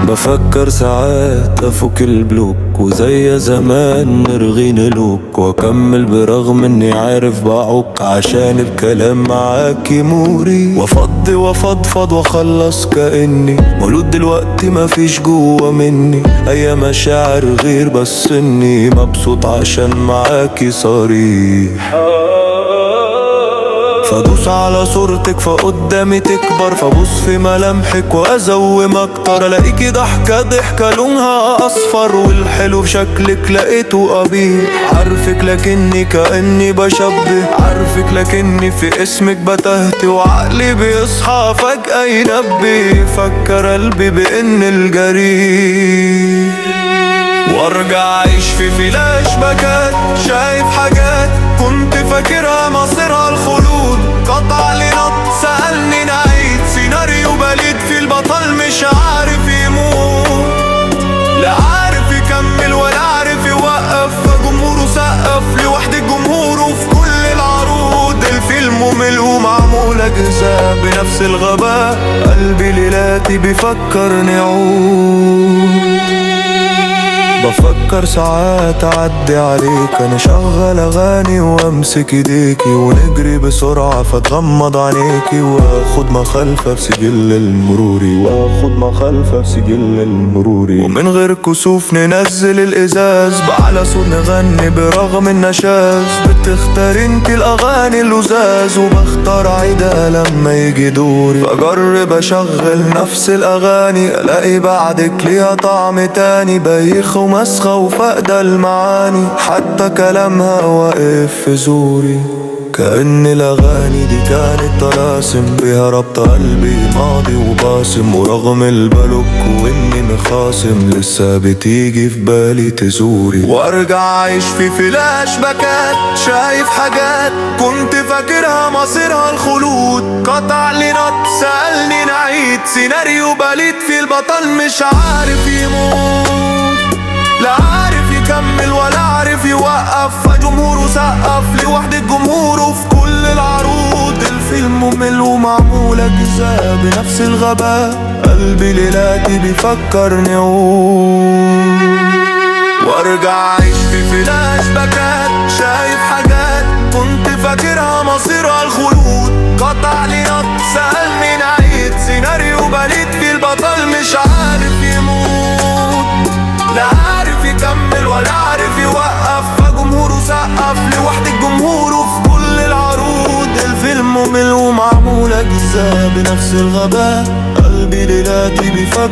بفكر ساعات افك البلوك وزي زمان نرغي نلوك واكمل برغم اني عارف بعك عشان الكلام معاك يموري وافضي وافضفض واخلص كأني مولود دلوقتي مفيش جوا مني اي مشاعر غير بس اني مبسوط عشان معاكي صريح. فادوس على صورتك فقدامي تكبر فابص في ملامحك وازوم اكتر الاقيكي ضحكة لونها اصفر والحلو في شكلك لقيته قبيح. عارفك لكني كأني بشبه عارفك لكني في اسمك بتهت وعقلي بيصحى فجأة ينبه فكر قلبي بان الجريح وارجع اعيش في فلاش باكات شايف حاجات كنت فاكرها مصيرها الخلود قطع لي نط سألني نعيد سيناريو بليد في البطل مش عارف يموت لا عارف يكمل ولا عارف يوقف فجمهوره سقف لوحدة جمهوره في كل العروض الفيلم ممل ومعمول أجزاء بنفس الغباء قلبي ليلاتي بيفكرني عود. بفكر ساعات اعدي عليك انا شغل اغاني وامسك ايديكي ونجري بسرعة فتغمض عينيكي واخد مخالفة في سجل المروري ومن غير كسوف ننزل الازاز بعلى صوت نغني برغم النشاز بتختار انت الاغاني اللزاز وبختار عيدها لما يجي دوري فاجرب اشغل نفس الاغاني الاقي بعدك ليها طعم تاني بايخ ومسخة وفقد المعاني حتى كلامها واقف في زوري كأن الأغاني دي كانت طلاسم بيها ربط قلبي ماضي وباسم ورغم البلوك وإني مخاصم لسه بتيجي في بالي تزوري وارجع أعيش في فلاش باكات شايف حاجات كنت فاكرها مصيرها الخلود قطع لي نط سألني نعيد سيناريو بليد في البطل مش عارف يموت لا عارف يكمل ولا عارف يوقف فجمهوره سقف لوحدة جمهوره في كل العروض الفيلم ممل ومعمول أجزاء بنفس الغباء قلبي ليلاتي بيفكرني عود وارجع أعيش في فلاش باكات شايف حاجات كنت فاكرها مصيرها الخلود قطع لي نط سألني نعيد سيناريو بليد في البطل مش عارف يموت لا عارف يكمل ولا عارف يوقف فجمهوره سقف لوحدة جمهوره في كل العروض الفيلم ممل ومعمول أجزاء بنفس الغباء قلبي ليلاتي بيفكر